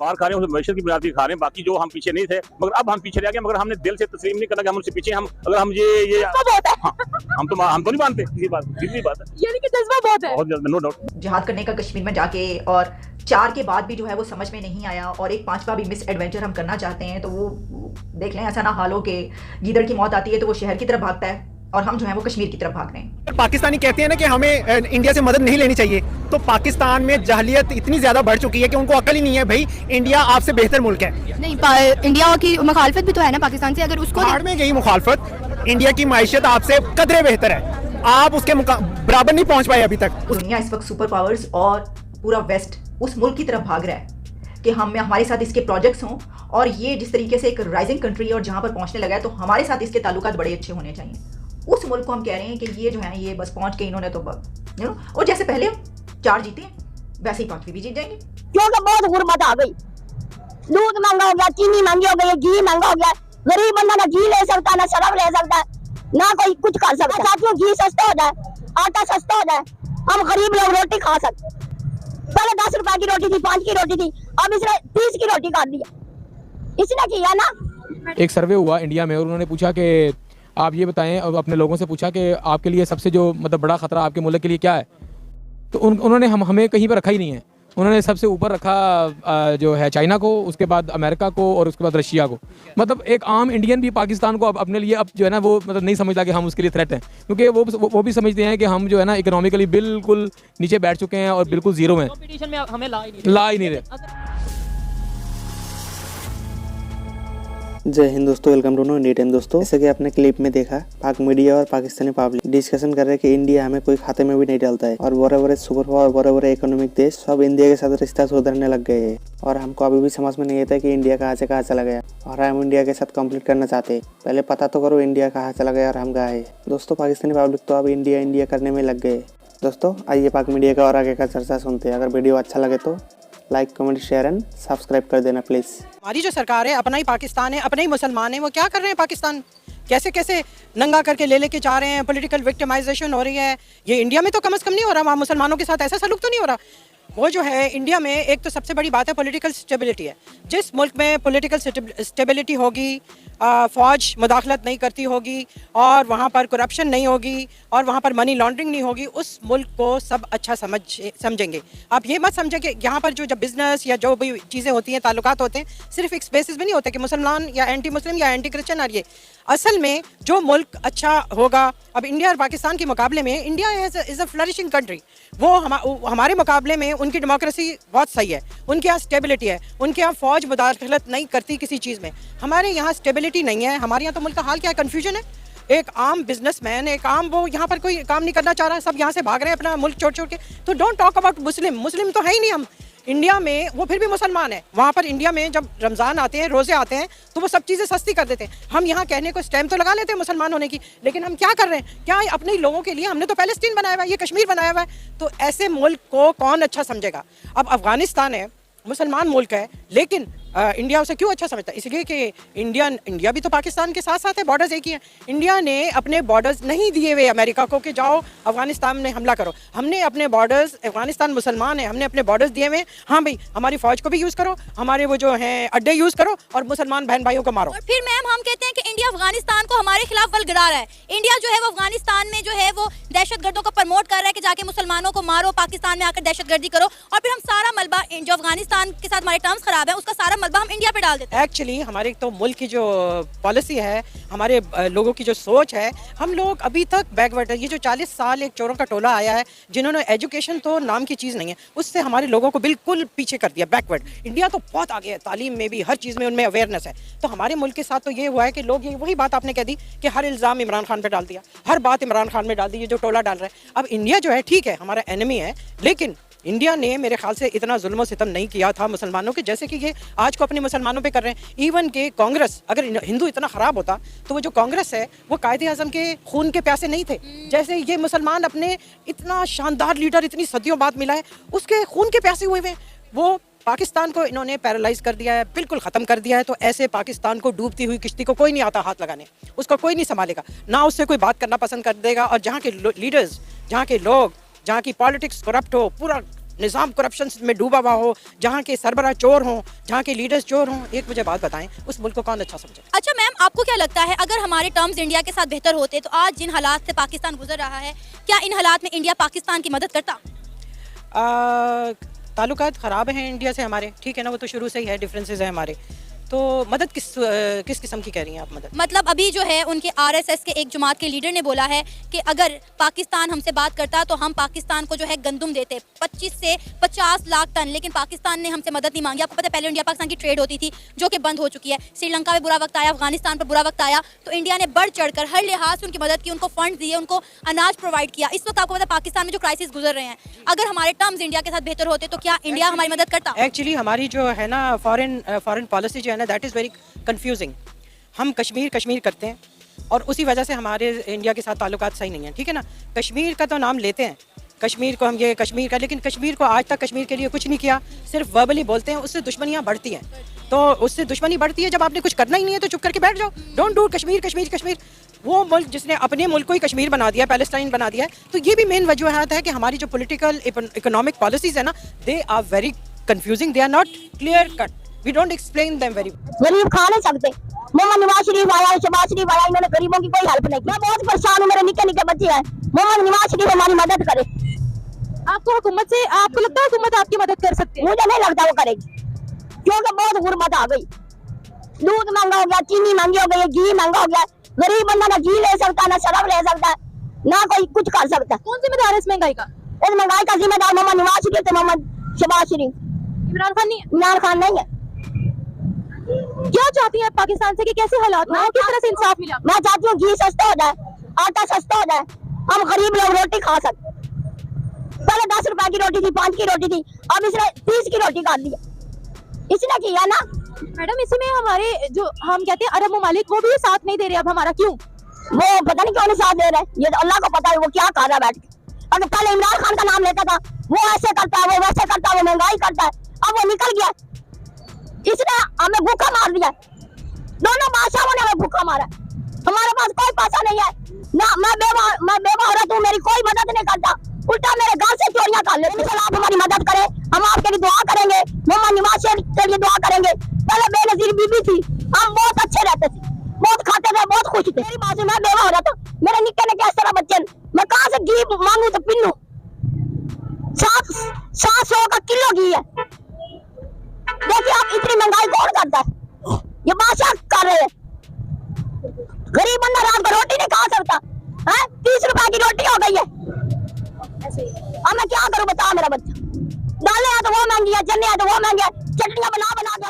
मार खा रहे हैं, मैशत की बुनियाद खा रहे हैं, बाकी जो हम पीछे नहीं थे, मगर अब हम पीछे रह गए, मगर हमने दिल से तस्लीम नहीं करना कि हम उनसे पीछे हम अगर हम ये हाँ, हम तो नहीं मानते किसी बात है, यानी कि जज्बा बहुत है, बहुत ज्यादा, नो डाउट। जिहाद करने का कश्मीर में जाके और 4 के बाद भी जो है वो समझ में नहीं आया और एक 5वां भी मिस एडवेंचर हम करना चाहते हैं, तो वो देख लें ऐसा ना हाल हो कि गीदड़ की मौत आती है तो वो शहर की तरफ भागता है और हम जो है वो कश्मीर की तरफ भाग रहे हैं। पाकिस्तानी कहते हैं ना कि हमें इंडिया से मदद नहीं लेनी चाहिए, तो पाकिस्तान में जहलियत इतनी ज्यादा बढ़ चुकी है कि उनको अकल ही नहीं है भाई इंडिया आपसे बेहतर मुल्क है। नहीं इंडिया की मुखालफत भी तो है ना पाकिस्तान से, अगर उसको बाहर में गई मुखालफत, इंडिया की माइशत आपसे कदरे बेहतर है, आप उसके बराबर नहीं पहुंच पाए अभी तक। दुनिया इस वक्त सुपर पावर्स और पूरा वेस्ट उस मुल्क की तरफ भाग रहा है कि हमारे साथ इसके प्रोजेक्ट्स हों और ये जिस तरीके से एक राइजिंग कंट्री और जहां पर पहुंचने लगा है तो हमारे साथ इसके ताल्लुकात बड़े अच्छे होने चाहिए। उस मुल्क को हम कह रहे हैं कि ये जो है ये बस पहुंच के इन्होंने तो और जैसे पहले 4 जीते वैसे ही 5वीं भी जीत जाएंगे, क्योंकि बहुत गुर्बत आ गई, दूध महंगा हो गया, चीनी महंगी हो गई, घी महंगा हो गया, गरीब बंदा ना घी ले सकता ना शराब ले सकता ना कोई कुछ कर सकता। साथियों घी सस्ता हो जाए, आटा सस्ता हो जाए, हम गरीब लोग रोटी खा सकते। पहले 10 रुपए की रोटी थी, 5 की रोटी थी, अब इसने 30 की रोटी कर दी। इसने किया ना। एक सर्वे हुआ इंडिया में और उन्होंने पूछा कि आप ये बताएं, और अपने लोगों से पूछा कि आपके लिए सबसे जो मतलब बड़ा खतरा आपके मुल्क के लिए क्या है, तो उन्होंने हमें कहीं पर रखा ही नहीं है। उन्होंने सबसे ऊपर रखा जो है चाइना को, उसके बाद अमेरिका को और उसके बाद रशिया को। मतलब एक आम इंडियन भी पाकिस्तान को अब अपने लिए अब जो है ना वो मतलब नहीं समझता कि हम उसके लिए थ्रेट हैं, क्योंकि वो भी समझते हैं कि हम जो है ना इकोनॉमिकली बिल्कुल नीचे बैठ चुके हैं और बिल्कुल जीरो हैं, कंपटीशन में हमें ला ही नहीं रहे। जय हिंद दोस्तों, welcome to know India time. दोस्तों जैसे कि आपने क्लिप में देखा, पाक मीडिया और पाकिस्तानी पब्लिक डिस्कशन कर रहे हैं कि इंडिया हमें कोई खाते में भी नहीं डालता है और बड़े बड़े सुपर पावर, बड़े बड़े इकोनॉमिक देश सब इंडिया के साथ रिश्ता सुधरने लग गए हैं और हमको अभी भी समझ में नहीं आता कि इंडिया कहाँ से कहाँ चला गया और हम इंडिया के साथ कंप्लीट करना चाहते हैं। पहले पता तो करो इंडिया कहाँ चला गया और हम कहाँ है। दोस्तों पाकिस्तानी पब्लिक तो अब इंडिया इंडिया करने में लग गए। दोस्तों आइए पाक मीडिया का और आगे का चर्चा सुनते हैं। अगर वीडियो अच्छा लगे तो like, comment, share and subscribe कर देना प्लीज। हमारी जो सरकार है, अपना ही पाकिस्तान है, अपने ही मुसलमान है, वो क्या कर रहे हैं पाकिस्तान, कैसे कैसे नंगा करके लेके जा रहे हैं, पॉलिटिकल विक्टिमाइजेशन हो रही है। ये इंडिया में तो कम से कम नहीं हो रहा, वहाँ मुसलमानों के साथ ऐसा सलूक तो नहीं हो रहा। वो जो है इंडिया में एक तो सबसे बड़ी बात है पॉलिटिकल स्टेबिलिटी है। जिस मुल्क में पॉलिटिकल स्टेबिलिटी होगी, फ़ौज मुदाखलत नहीं करती होगी और वहाँ पर करप्शन नहीं होगी और वहाँ पर मनी लॉन्ड्रिंग नहीं होगी, उस मुल्क को सब अच्छा समझेंगे। आप ये मत समझें कि यहाँ पर जो जब बिज़नेस या जो भी चीज़ें होती हैं, ताल्लुकात होते हैं, सिर्फ एक बेसिस भी नहीं होते कि मुसलमान या एंटी मुस्लिम या एंटी क्रिश्चियन। और ये असल में जो मुल्क अच्छा होगा, अब इंडिया और पाकिस्तान के मुकाबले में India is a flourishing country. वो हमारे मुकाबले में उनकी डेमोक्रेसी बहुत सही है, उनके यहाँ स्टेबिलिटी है, उनके यहाँ फ़ौज मुदाखलत नहीं करती किसी चीज़ में। हमारे यहाँ स्टेबिलिटी नहीं है। हमारे यहाँ तो मुल्क का हाल क्या है, कन्फ्यूजन है। एक आम बिजनेसमैन, एक आम वो यहाँ पर कोई काम नहीं करना चाह रहा, सब यहाँ से भाग रहे हैं अपना मुल्क छोड़ छोड़ के। तो डोंट टॉक अबाउट मुस्लिम तो है ही नहीं हम इंडिया में, वो फिर भी मुसलमान है। वहाँ पर इंडिया में जब रमज़ान आते हैं, रोज़े आते हैं, तो वो सब चीज़ें सस्ती कर देते हैं। हम यहाँ कहने को स्टैम्प तो लगा लेते हैं मुसलमान होने की, लेकिन हम क्या कर रहे हैं, क्या अपने ही लोगों के लिए हमने तो पैलेस्टीन बनाया हुआ है, ये कश्मीर बनाया हुआ है, तो ऐसे मुल्क को कौन अच्छा समझेगा। अब अफगानिस्तान है, मुसलमान मुल्क है, लेकिन इंडिया उसे क्यों अच्छा समझता है, इसलिए कि इंडिया भी तो पाकिस्तान के साथ साथ है, बॉर्डर्स एक ही हैं। इंडिया ने अपने बॉर्डर्स नहीं दिए हुए अमेरिका को कि जाओ अफगानिस्तान में हमला करो। हमने अपने बॉर्डर्स, अफगानिस्तान मुसलमान है, हमने अपने बॉर्डर्स दिए हुए। हाँ भाई, हमारी फौज को भी यूज़ करो, हमारे वो जो हैं अड्डे यूज़ करो और मुसलमान बहन भाइयों को मारो। और फिर मैम हम कहते हैं कि इंडिया अफगानिस्तान को हमारे खिलाफ बलगड़ा रहा है। इंडिया जो है वो अफगानिस्तान में जो है वो दहशतगर्दों को प्रमोट कर रहा है कि जाके मुसलमानों को मारो, पाकिस्तान में आकर दहशतगर्दी करो, और फिर हम सारा मलबा जो अफगानिस्तान के साथ हमारे टर्म्स खराब है उसका सारा मलबा हम इंडिया पे डाल देते हैं। एक्चुअली हमारे तो मुल्क की जो पॉलिसी है, हमारे लोगों की जो सोच है, हम लोग अभी तक बैकवर्ड है। ये जो 40 साल एक चोरों का टोला आया है, जिन्होंने एजुकेशन तो नाम की चीज़ नहीं है, उससे हमारे लोगों को बिल्कुल पीछे कर दिया, बैकवर्ड। इंडिया तो बहुत आगे है, तालीम में भी, हर चीज़ में उनमें अवेयरनेस है। तो हमारे मुल्क के साथ तो ये हुआ है कि लोग, ये वही बात आपने कह दी कि हर इल्ज़ाम इमरान खान पर डाल दिया, हर बात इमरान खान में डाल दी, ये जो टोला डाल रहा है। अब इंडिया जो है ठीक है हमारा एनिमी है, लेकिन इंडिया ने मेरे ख्याल से इतना जुल्म सितम नहीं किया था मुसलमानों के जैसे कि ये आज को अपने मुसलमानों पे कर रहे हैं। इवन के कांग्रेस, अगर हिंदू इतना ख़राब होता तो वो जो कांग्रेस है वो कायदे आज़म के खून के प्यासे नहीं थे। जैसे ये मुसलमान अपने इतना शानदार लीडर, इतनी सदियों बाद मिला है, उसके खून के प्यासे हुए हुए। वो पाकिस्तान को इन्होंने पैरालाइज कर दिया है, बिल्कुल ख़त्म कर दिया है। तो ऐसे पाकिस्तान को डूबती हुई किश्ती को कोई नहीं आता हाथ लगाने, उसको कोई नहीं संभालेगा, ना उससे कोई बात करना पसंद कर देगा। और जहाँ के लीडर्स, जहाँ के लोग, जहाँ की पॉलिटिक्स करप्ट हो, पूरा निज़ाम करप्शन में डूबा हुआ हो, जहाँ के सरबराह चोर हों, जहाँ के लीडर्स चोर हों, एक मुझे बात बताएं, उस मुल्क को कौन अच्छा समझे? अच्छा मैम, आपको क्या लगता है अगर हमारे टर्म्स इंडिया के साथ बेहतर होते तो आज जिन हालात से पाकिस्तान गुजर रहा है, क्या इन हालात में इंडिया पाकिस्तान की मदद करता? ताल्लुकात ख़राब हैं इंडिया से हमारे, ठीक है ना, वो तो शुरू से ही है, डिफरेंसेस है हमारे, तो मदद किस किस्म की कह रही हैं आप मदद? मतलब अभी जो है उनके आरएसएस के एक जमात के लीडर ने बोला है कि अगर पाकिस्तान हमसे बात करता तो हम पाकिस्तान को जो है गंदम देते 25 से 50 लाख टन, लेकिन पाकिस्तान ने हमसे मदद नहीं मांगी। आपको पता है पहले इंडिया पाकिस्तान की ट्रेड होती थी जो कि बंद हो चुकी है। श्रीलंका में बुरा वक्त आया, अफगानिस्तान पर बुरा वक्त आया, तो इंडिया ने बढ़ चढ़कर हर लिहाज से उनकी मदद की, उनको फंड दिए, उनको अनाज प्रोवाइड किया। इस वक्त आपको पता है पाकिस्तान में जो क्राइसिस गुजर रहे हैं, अगर हमारे टर्म्स इंडिया के साथ बेहतर होते तो क्या इंडिया हमारी मदद करता? एक्चुअली हमारी जो है ना फॉरेन पॉलिसी जो है ना, दैट इज़ वेरी कंफ्यूजिंग। हम कश्मीर करते हैं और उसी वजह से हमारे इंडिया के साथ ताल्लुकात सही नहीं है, ठीक है ना। कश्मीर का तो नाम लेते हैं, कश्मीर को हम ये कश्मीर का, लेकिन कश्मीर को आज तक कश्मीर के लिए कुछ नहीं किया, सिर्फ वर्बली बोलते हैं, उससे दुश्मनियाँ बढ़ती हैं। तो उससे दुश्मनी बढ़ती है, जब आपने कुछ करना ही नहीं है तो चुप करके बैठ जाओ, डोंट डू कश्मीर कश्मीर कश्मीर। वो मुल्क जिसने अपने मुल्क को ही कश्मीर बना दिया, पैलेस्टाइन बना दिया है, तो ये भी मेन वजूहत है कि हमारी जो पॉलिटिकल इकोनॉमिक पॉलिसीज है ना, they are very confusing, they are not clear cut, we don't explain them very. गरीब खा नहीं सकते। मोहम्मद नवाज शरीफ आया, शहबाज शरीफ आया, इन्होंने गरीबों की कोई हेल्प नहीं की। मैं बहुत परेशान हूँ, मेरे निके निके बच्चे हैं। मोहम्मद नवाज शरीफ हमारी मदद करे। आपको हुकूमत से, आपको लगता है हुकूमत आपकी मदद कर सकती है? मुझे नहीं लगता वो करेगी, क्योंकि बहुत गुर्बत आ गई। दूध महंगा हो गया, चीनी महंगी हो गई, घी महंगा हो गया। गरीब बंदा ना घी ले सकता, ना शराब ले सकता, ना कोई कुछ कर सकता। कौन जिम्मेदार है इस महंगाई का? इस महंगाई का जिम्मेदार मोहम्मद नवाज शरीफ थे, मोहम्मद शहबाज शरीफ। इमरान खान नहीं है? इमरान खान नहीं है। क्या चाहती हैं पाकिस्तान से कि कैसे हालात में किस तरह से इंसाफ मिला? मैं चाहती हूँ घी सस्ता हो जाए, आटा सस्ता हो जाए, हम गरीब लोग रोटी खा सकते। पहले 10 रुपए की रोटी थी, 5 की रोटी थी, अब इसने 30 की रोटी कर दी। इसने किया ना मैडम, इसी में हमारे जो हम कहते हैं अरब ममालिक, वो भी साथ नहीं दे रहे अब हमारा, क्यों? वो पता नहीं क्यों नहीं साथ दे रहे, ये तो अल्लाह को पता है वो क्या कर रहा है बैठ के। अगर पहले इमरान खान का नाम लेता था, वो ऐसे करता है, वो वैसे करता है, वो महंगाई करता है, अब वो निकल गया, इसने हमें भूखा मार दिया। दोनों बादशाहों ने हमें भूखा मारा। हमारे पास कोई पैसा नहीं है ना, मैं बेवा औरत हूँ, मेरी कोई मदद नहीं करता, उल्टा मेरे घर से चोरियां कर लेते। आप हमारी मदद करें, हम आपके लिए दुआ करेंगे, मोहम्मद नवाज शरीफ के लिए दुआ करेंगे। पहले बेनजीर बीबी थी, हम बहुत अच्छे रहते थे, बहुत खाते थे, बहुत खुश थे। मेरी बात, मैं बेवा हो रहा था, मेरे निक्के निक्के इस तरह बच्चे, मैं कहाँ से घी मांगू तो पिन्नू? 700 का किलो घी है। देखिए आप, इतनी महंगाई कौन करता है? ये बादशाह कर रहे हैं। गरीब बंदा रात को रोटी नहीं खा सकता है, 30 रुपए की रोटी हो गई है। अब मैं क्या करूं बताओ, मेरा बच्चा दालें है तो वो महंगी है, चने है तो वो महंगे है, चटनियां बना बना के